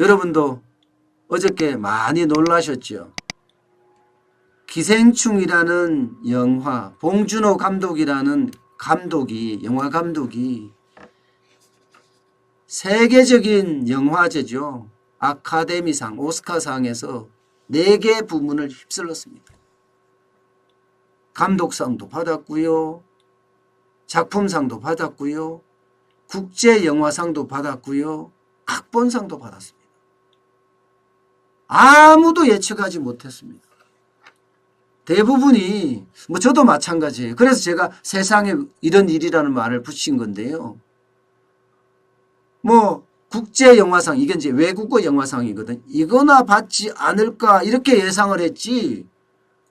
여러분도 어저께 많이 놀라셨죠? 기생충이라는 영화, 봉준호 감독이라는 영화 감독이 세계적인 영화제죠. 아카데미상, 오스카상에서 4개 부문을 휩쓸렀습니다. 감독상도 받았고요. 작품상도 받았고요. 국제영화상도 받았고요. 각본상도 받았습니다. 아무도 예측하지 못했습니다. 대부분이 저도 마찬가지예요. 그래서 제가 세상에 이런 일이라는 말을 붙인 건데요. 국제영화상, 이게 이제 외국어 영화상이거든. 이거나 받지 않을까 이렇게 예상을 했지.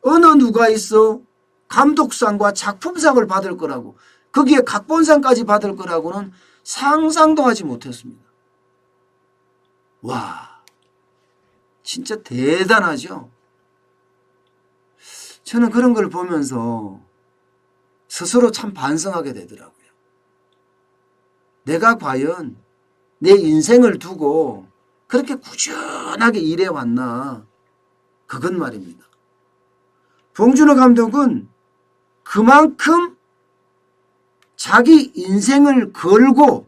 어느 누가 있어? 감독상과 작품상을 받을 거라고, 거기에 각본상까지 받을 거라고는 상상도 하지 못했습니다. 와, 진짜 대단하죠. 저는 그런 걸 보면서 스스로 참 반성하게 되더라고요. 내가 과연 내 인생을 두고 그렇게 꾸준하게 일해왔나, 그건 말입니다. 봉준호 감독은 그만큼 자기 인생을 걸고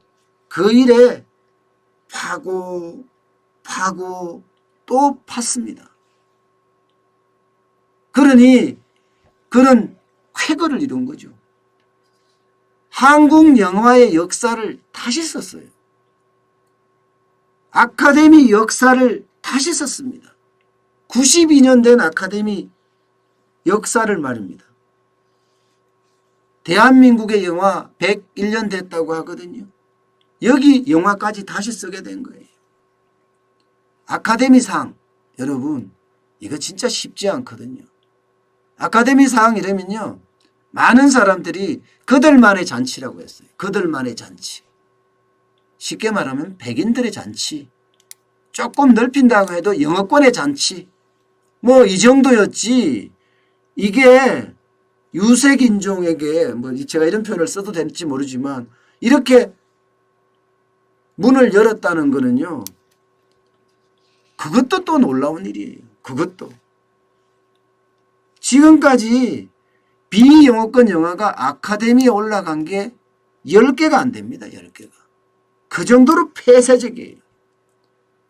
그 일에 파고 또 팠습니다. 그러니 그런 쾌거를 이룬 거죠. 한국 영화의 역사를 다시 썼어요. 아카데미 역사를 다시 썼습니다. 92년 된 아카데미 역사를 말입니다. 대한민국의 영화 101년 됐다고 하거든요. 여기 영화까지 다시 쓰게 된 거예요. 아카데미상, 여러분, 이거 진짜 쉽지 않거든요. 아카데미상 이러면요, 많은 사람들이 그들만의 잔치라고 했어요. 그들만의 잔치. 쉽게 말하면 백인들의 잔치. 조금 넓힌다고 해도 영어권의 잔치. 이 정도였지. 이게 유색인종에게, 제가 이런 표현을 써도 될지 모르지만, 이렇게 문을 열었다는 거는요, 그것도 또 놀라운 일이에요. 그것도. 지금까지 비영어권 영화가 아카데미에 올라간 게 10개가 안 됩니다. 10개가. 그 정도로 폐쇄적이에요.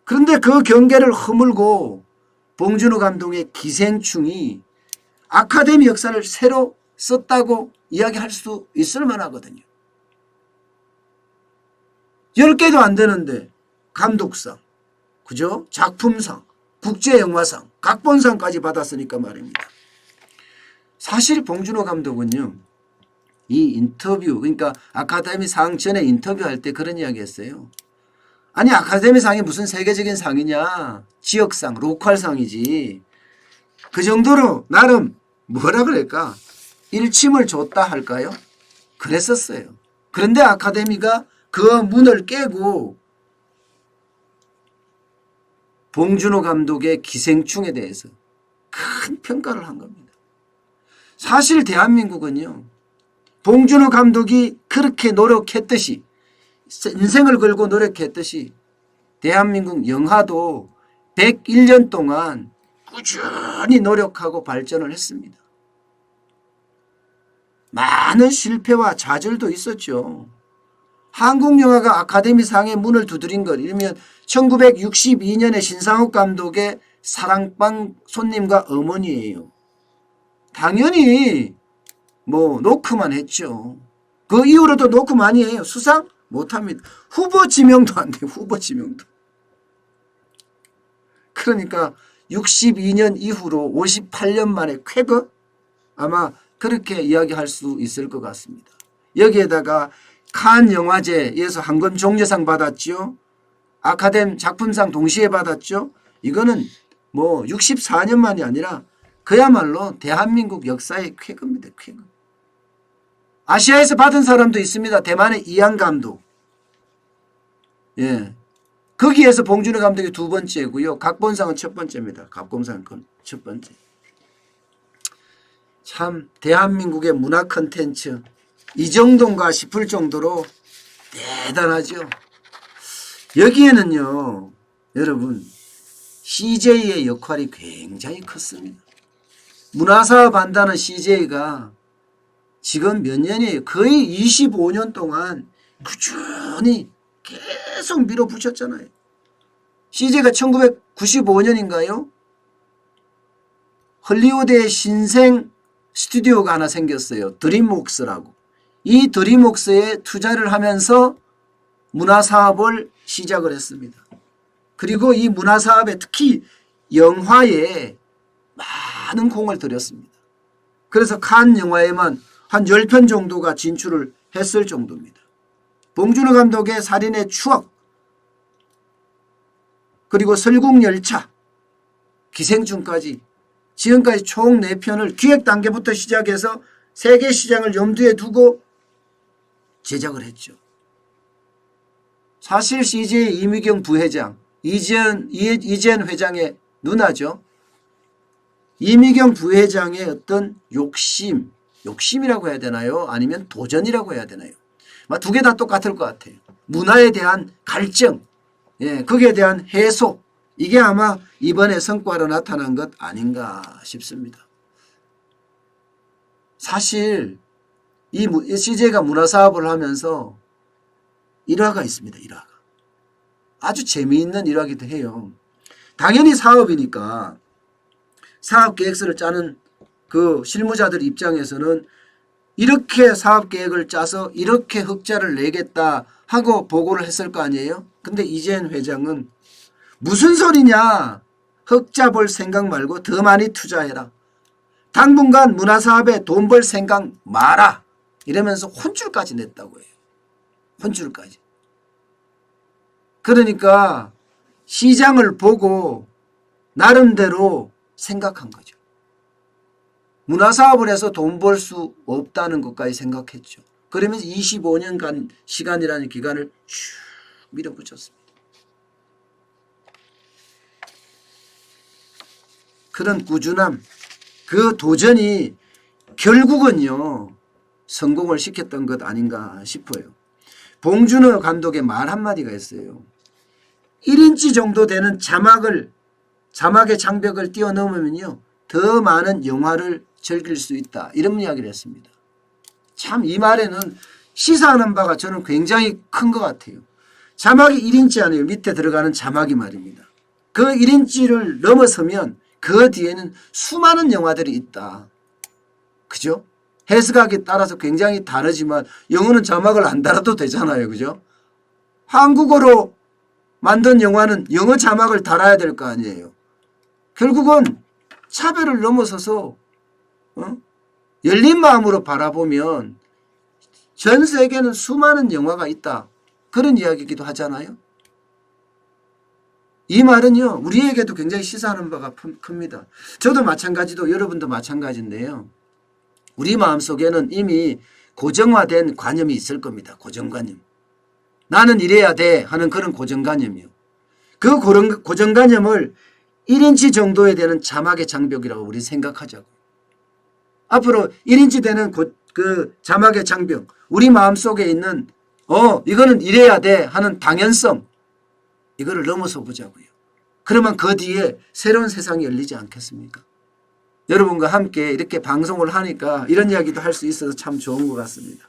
그런데 그 경계를 허물고 봉준호 감독의 기생충이 아카데미 역사를 새로 썼다고 이야기할 수 있을 만하거든요. 10개도 안 되는데 감독상, 그죠? 작품상, 국제영화상, 각본상까지 받았으니까 말입니다. 사실 봉준호 감독은요, 이 인터뷰, 그러니까 아카데미상 전에 인터뷰할 때 그런 이야기 했어요. 아니, 아카데미상이 무슨 세계적인 상이냐, 지역상, 로컬상이지. 그 정도로 나름 뭐라 그럴까, 일침을 줬다 할까요? 그랬었어요. 그런데 아카데미가 그 문을 깨고 봉준호 감독의 기생충에 대해서 큰 평가를 한 겁니다. 사실 대한민국은요, 봉준호 감독이 그렇게 노력했듯이, 인생을 걸고 노력했듯이 대한민국 영화도 101년 동안 꾸준히 노력하고 발전을 했습니다. 많은 실패와 좌절도 있었죠. 한국 영화가 아카데미상의 문을 두드린 것, 이러면 1962년에 신상욱 감독의 사랑방 손님과 어머니예요. 당연히 노크만 했죠. 그 이후로도 노크 많이 해요. 수상 못합니다. 후보 지명도 안 돼요. 후보 지명도. 그러니까 62년 이후로 58년 만에 쾌거? 아마 그렇게 이야기할 수 있을 것 같습니다. 여기에다가 칸 영화제에서 황금 종려상 받았죠. 아카데미 작품상 동시에 받았죠. 이거는 64년만이 아니라 그야말로 대한민국 역사의 쾌거입니다. 쾌거. 아시아에서 받은 사람도 있습니다. 대만의 이양 감독. 예. 거기에서 봉준호 감독이 2번째고요. 각본상은 첫 번째입니다. 각본상은 첫 번째. 참 대한민국의 문화 콘텐츠 이 정도인가 싶을 정도로 대단하죠. 여기에는요, 여러분 CJ의 역할이 굉장히 컸습니다. 문화사업 한다는 CJ가 지금 몇 년이에요? 거의 25년 동안 꾸준히 계속 밀어붙였잖아요. CJ가 1995년인가요? 헐리우드의 신생 스튜디오가 하나 생겼어요. 드림웍스라고. 이 드림웍스에 투자를 하면서 문화사업을 시작을 했습니다. 그리고 이 문화사업에 특히 영화에 많은 공을 들였습니다. 그래서 칸 영화에만 한 10편 정도가 진출을 했을 정도입니다. 봉준호 감독의 살인의 추억, 그리고 설국열차, 기생충까지 지금까지 총 4편을 기획 단계부터 시작해서 세계 시장을 염두에 두고 제작을 했죠. 사실 CJ 이미경 부회장, 이재현 회장의 누나죠. 이미경 부회장의 어떤 욕심이라고 해야 되나요? 아니면 도전이라고 해야 되나요? 두 개 다 똑같을 것 같아요. 문화에 대한 갈증, 거기에 대한 해소, 이게 아마 이번에 성과로 나타난 것 아닌가 싶습니다. 사실 이 CJ가 문화사업을 하면서 일화가 있습니다. 일화가. 아주 재미있는 일화기도 해요. 당연히 사업이니까 사업계획서를 짜는 그 실무자들 입장에서는 이렇게 사업계획을 짜서 이렇게 흑자를 내겠다 하고 보고를 했을 거 아니에요. 근데 이재현 회장은 무슨 소리냐, 흑자 볼 생각 말고 더 많이 투자해라, 당분간 문화사업에 돈 벌 생각 마라, 이러면서 혼쭐까지 냈다고 해요. 혼쭐까지. 그러니까 시장을 보고 나름대로 생각한 거죠. 문화사업을 해서 돈 벌 수 없다는 것까지 생각했죠. 그러면서 25년간 시간이라는 기간을 쭉 밀어붙였습니다. 그런 꾸준함, 그 도전이 결국은요 성공을 시켰던 것 아닌가 싶어요. 봉준호 감독의 말 한마디가 있어요. 1인치 정도 되는 자막의 장벽을 뛰어넘으면요 더 많은 영화를 즐길 수 있다, 이런 이야기를 했습니다. 참 이 말에는 시사하는 바가 저는 굉장히 큰 것 같아요. 자막이 1인치 아니에요. 밑에 들어가는 자막이 말입니다. 그 1인치를 넘어서면 그 뒤에는 수많은 영화들이 있다. 그죠? 해석하기에 따라서 굉장히 다르지만 영어는 자막을 안 달아도 되잖아요. 그죠? 한국어로 만든 영화는 영어 자막을 달아야 될 거 아니에요. 결국은 차별을 넘어서서 열린 마음으로 바라보면 전 세계는 수많은 영화가 있다, 그런 이야기이기도 하잖아요. 이 말은요 우리에게도 굉장히 시사하는 바가 큽니다. 저도 마찬가지도 여러분도 마찬가지인데요. 우리 마음속에는 이미 고정화된 관념이 있을 겁니다. 고정관념. 나는 이래야 돼 하는 그런 고정관념이요. 그 고정관념을 1인치 정도에 되는 자막의 장벽이라고 우리 생각하자고. 앞으로 1인치 되는 그 자막의 장벽, 우리 마음속에 있는 이거는 이래야 돼 하는 당연성, 이거를 넘어서 보자고요. 그러면 그 뒤에 새로운 세상이 열리지 않겠습니까? 여러분과 함께 이렇게 방송을 하니까 이런 이야기도 할 수 있어서 참 좋은 것 같습니다.